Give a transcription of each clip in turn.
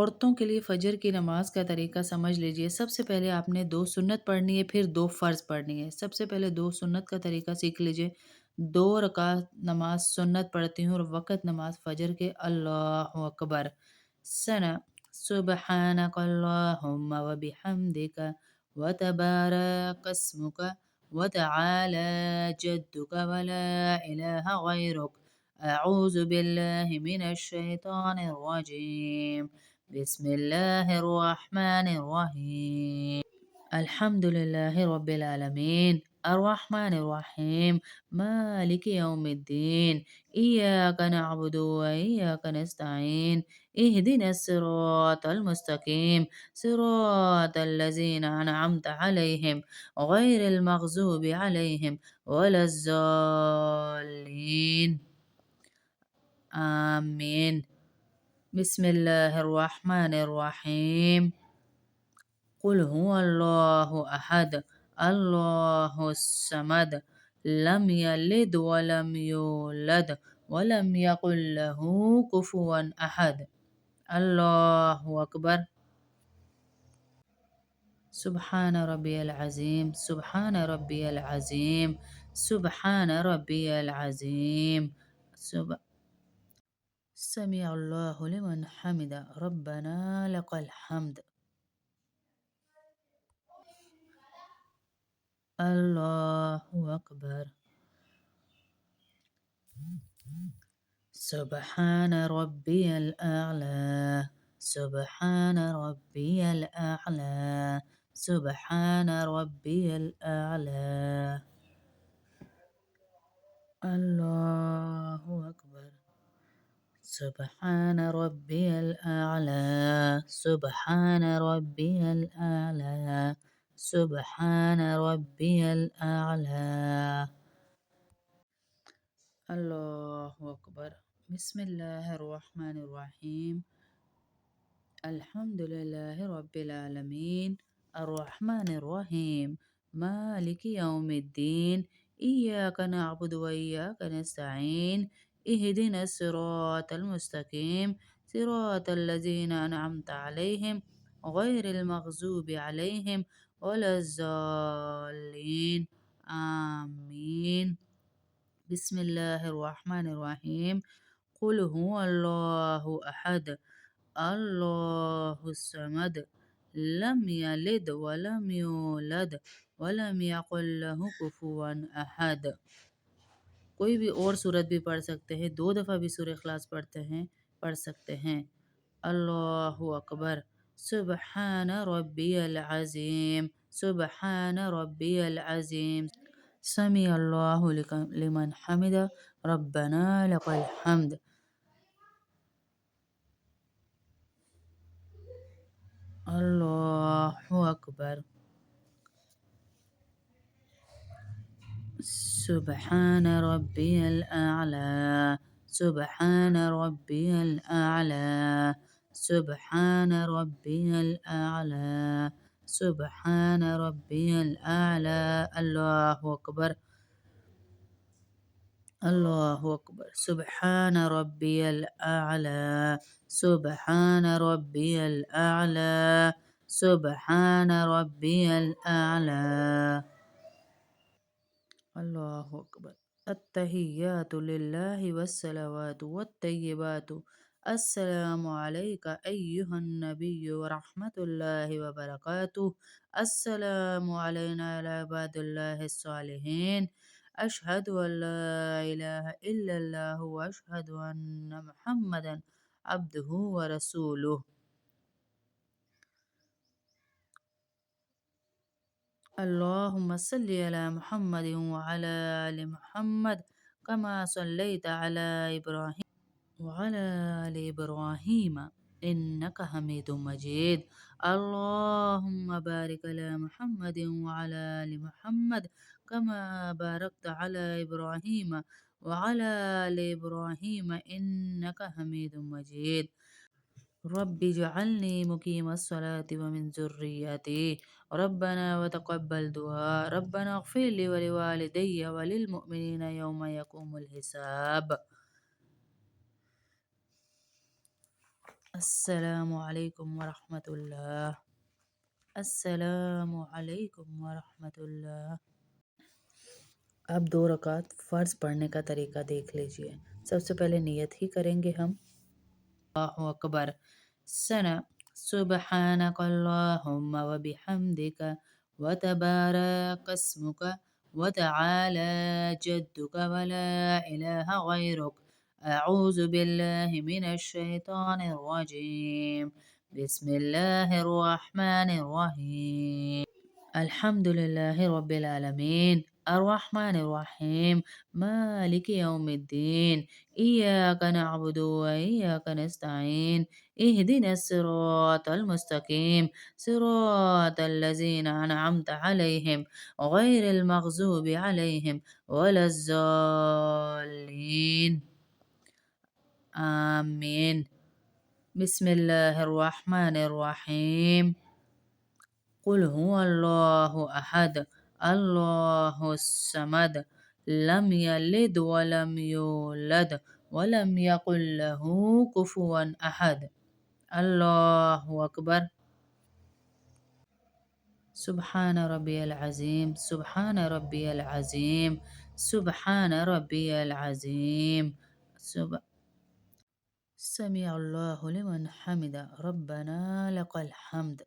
औरतों के लिए फ़जर की नमाज़ का तरीका समझ लीजिए। सबसे पहले आपने 2 सुन्नत पढ़नी है, फिर 2 फ़र्ज़ पढ़नी है। सबसे पहले 2 सुन्नत का तरीका सीख लीजिए। 2 रकात नमाज़ सुन्नत पढ़ती हूँ और वक़्त नमाज़ फ़जर के अल्लाहु अकबर। सना सुब्हानक अल्लाहुम्मा व बिहम्दिका व तबारक अस्मुका व तआला जद्दुका व ला इलाहा गैरुक। अऊज़ु बिल्लाहि मिनश शैतानिर रजीम। बिस्मिल्लाहिर्रहमानिर्रहीम। अल्हम्दुलिल्लाहि रब्बिल आलमीन। अर्रहमानिर्रहीम। मालिकि यौमिद्दीन। इय्याका नअबुदु व इय्याका नस्तईन। इहदिनस सिरातल मुस्तकीम। सिरातल लज़ीना अनअमता अलैहिम गैरिल मग़ज़ूबि अलैहिम वलज़्ज़ालिन। आमीन। बिस्मिल्लाहिर्रहमानिर्रहीम। कुल हुवल्लाहु अहद, अल्लाहुस्समद, लम यलिद वलम यूलद वलम यकुल लहू कुफुवन अहद। अल्लाहु अकबर। सुब्हान रब्बियल अज़ीम, सुब्हान रब्बियल अज़ीम, सुब्हान रब्बियल अज़ीम। सुब समी अल्लाहु लिमन हमिदा, रब्बना लकल हम्द। अल्लाहु अकबर। सुब्हान रब्बियल अअला, सुब्हान रब्बियल अअला, सुब्हान रब्बियल अअला। अल्लाहु अकबर। सुब्हान रब्बियल अअला, सुब्हान रब्बियल अअला, सुब्हान रब्बियल अअला। अल्लाहु अकबर। बिस्मिल्लाहिर्रहमानिर्रहीम। अल्हम्दुलिल्लाहि रब्बिल आलमीन। अर्रहमानिर्रहीम। मालिकि यौमिद्दीन। इय्याका नअबुदु व इय्याका नस्तईन। इहदिनस सिरातल मुस्तकीम। सिरातल लज़ीना अनअमता अलैहिम गैरिल मग़ज़ूबि अलैहिम वलज़्ज़ालिन। आमीन। बिस्मिल्लाहिर्रहमानिर्रहीम। कुल हुवल्लाहु अहद, अल्लाहुस्समद, लम यलिद वलम यूलद वलम यकुल लहू कुफुवन अहद। कोई भी और सूरत भी पढ़ सकते हैं, 2 दफ़ा भी सूरह इखलास पढ़ सकते हैं। अल्लाहु अकबर। सुब्हान रब्बियल अज़ीम, सुब्हान रब्बियल अज़ीम। समी अल्लाहु लिमन हमिदा, रब्बना लकल हम्द। अल्लाहु अकबर। सुब्हान रब्बियल अअला, सुब्हान रब्बियल अअला, सुब्हान रब्बियल अअला, सुब्हान रब्बियल अअला। अल्लाहु अकबर। अल्लाहु अकबर। सुब्हान रब्बियल अअला, सुब्हान रब्बियल अअला, सुब्हान रब्बियल अअला। अल्लाहु अकबर। अत्तहिय्यातु लिल्लाहि वस्सलावातु वत्तय्यिबातु। अस्सलामु अलैका अय्युहन नबिय्यु व रहमतुल्लाहि व बरकातुहू। अस्सलामु अलैना व अला इबादिल्लाहिस सालिहीन। अशहदु अल्ला इलाहा इल्लल्लाहु व अशहदु अन्ना मुहम्मदन अब्दुहु व रसूलुहु। अल्लाहुम्मा सल्लि अला मुहम्मदिन व अला आलि मुहम्मद कमा सल्लैता अला इब्राहीम व अला आलि इब्राहीम इन्नका हमीदुम मजीद। अल्लाहुम्मा बारिक अला मुहम्मदिन व अला आलि मुहम्मद कमा बारकता अला इब्राहीम व अला आलि इब्राहीम इन्नका हमीदुम मजीद। रब्बि जअलनी मुकीमस्सलाति व मिन ज़ुर्रिय्यती रब्बना व तक़ब्बल दुआ। रब्बना इग़फ़िर ली व लिवालिदैया व लिल मुअमिनीना यौम यक़ूमुल हिसाब। अस्सलामु अलैकुम वरहमतुल्लाह। अस्सलामु अलैकुम वरहमतुल्लाह। अब 2 रकात फ़र्ज़ पढ़ने का तरीका देख लीजिए। सबसे पहले नियत ही करेंगे हम। अल्लाहु अकबर। सना सुब्हानकल्लाहुम्मा व बिहम्दिका व तबारक अस्मुका व तआला जद्दुका व ला इलाहा गैरुक। अऊज़ु बिल्लाहि मिनश शैतानिर रजीम। बिस्मिल्लाहिर रहमानिर रहीम। अल्हम्दुलिल्लाहि रब्बिल आलमीन अर्रहमानिर रहीम मालिकि यौमिद्दीन इय्याका नअबुदु व इय्याका नस्तईन इहदिनस सिरातल मुस्तकीम सिरातल लज़ीना अनअमता अलैहिम गैरिल मग़ज़ूबि अलैहिम वलज़्ज़ालिन। आमीन। बिस्मिल्लाहिर रहमानिर रहीम। कुल हुवल्लाहु अहद अल्लाहुस समद लम यलिद वलम यूलद वलम यकुल लहू कुफुवन अहद। अल्लाहु अकबर। सुब्हान रब्बियल अज़ीम सुब्हान रब्बियल अज़ीम सुब्हान रब्बियल अज़ीम। समी अल्लाहु लिमन हमिदा रब्बना लकल हम्द।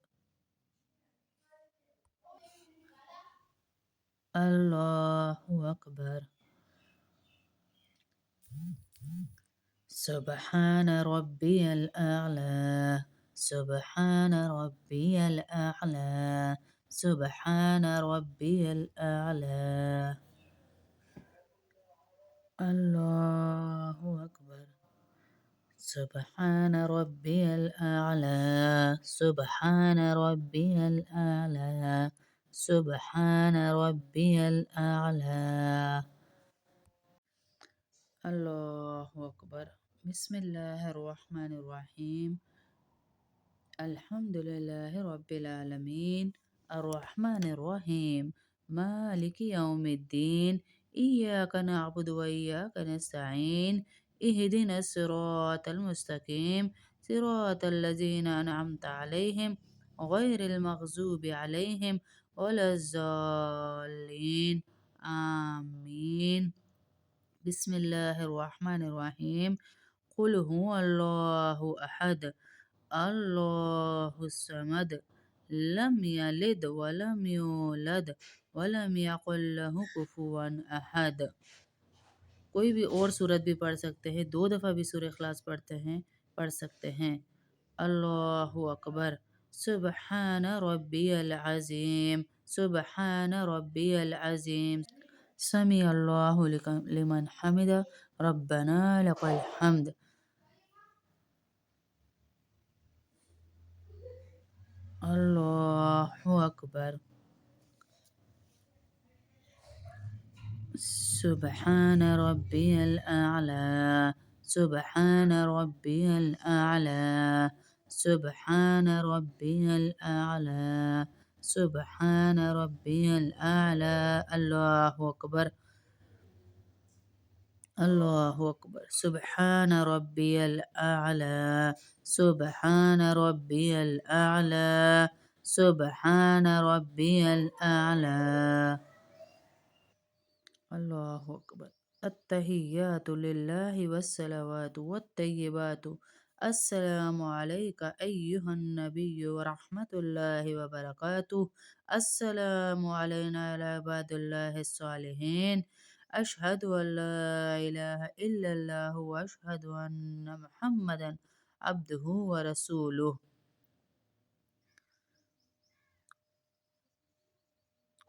अल्लाहु अकबर। सुब्हान रब्बियल अअला सुब्हान रब्बियल अअला सुब्हान रब्बियल अअला। अल्लाहु अकबर। सुब्हान रब्बियल अअला सुब्हान रब्बियल अअला सुब्हान रब्बियल अअला। अल्लाहु अकबर। बिस्मिल्लाहिर रहमानिर रहीम। अल्हम्दुलिल्लाहि रब्बिल आलमीन अर्रहमानिर रहीम मालिकि यौमिद्दीन इय्याका नअबुदु व इय्याका नस्तईन इहदिनस सिरातल मुस्तकीम सिरातल लज़ीना अनअमता अलैहिम गैरिल मग़ज़ूबि अलैहिम वलज़्ज़ालिन। आमीन। बिस्मिल्लाहिर रहमानिर रहीम। कुल हुवल्लाहु अहद अल्लाहुस समद लम यलिद वलम यूलद वलम यकुल लहू कुफुवन अहद। कोई भी और सूरत भी पढ़ सकते हैं, 2 दफ़ा भी सूरह इखलास पढ़ सकते हैं। अल्लाहु अकबर। सुब्हान रब्बियल अज़ीम सुब्हान रब्बियल अज़ीम। समी अल्लाहु लिमन हमिदा रब्बना लकल हम्द। अल्लाहु अकबर। सुब्हान रब्बियल अअला सुब्हान रब्बियल अअला सुब्हान रब्बियल अअला सुब्हान रब्बियल अअला। अल्लाहु अकबर। अल्लाहु अकबर। सुब्हान रब्बियल अअला सुब्हान रब्बियल अअला सुब्हान रब्बियल अअला। अल्लाहु अकबर। अत्तहियातु लिल्लाहि वस्सलावातु वत्तय्यिबातु अस्सलामु अलैका अय्युहन नबिय्यु व रहमतुल्लाहि व बरकातुहू। अस्सलामु अलैना व अला इबादिल्लाहिस सालिहीन। अशहदु अन ला इलाहा इल्लल्लाहु व अशहदु अन्ना मुहम्मदन अब्दुहु व रसूलुहु।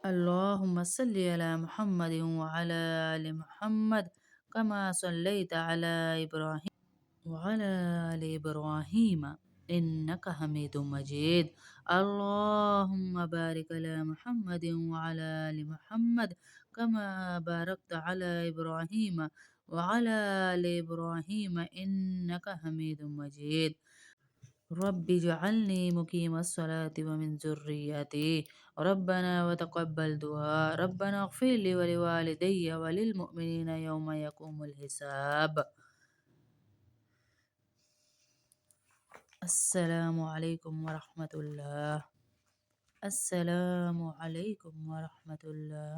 अल्लाहुम्मा सल्लि अला मुहम्मदिन व अला आलि मुहम्मद कमा सल्लैता अला इब्राहीम व अला आलि इब्राहीम इन्नका हमीदुम मजीद। अल्लाहुम्मा बारिक अला मुहम्मदिन व अला आलि मुहम्मद कमा बारकता अला इब्राहीम व अला आलि इब्राहीम इन्नका हमीदुम मजीद। रब्बि जअलनी मुकीमस्सलाति व मिन ज़ुर्रिय्यती रब्बना व तक़ब्बल दुआ रब्बना इग़फ़िर ली व लिवालिदैया व लिलमुमिनीना यौमा यक़ूमुल हिसाब। अस्सलामु अलैकुम वरहमतुल्लाह। अस्सलामु अलैकुम वरहमतुल्लाह।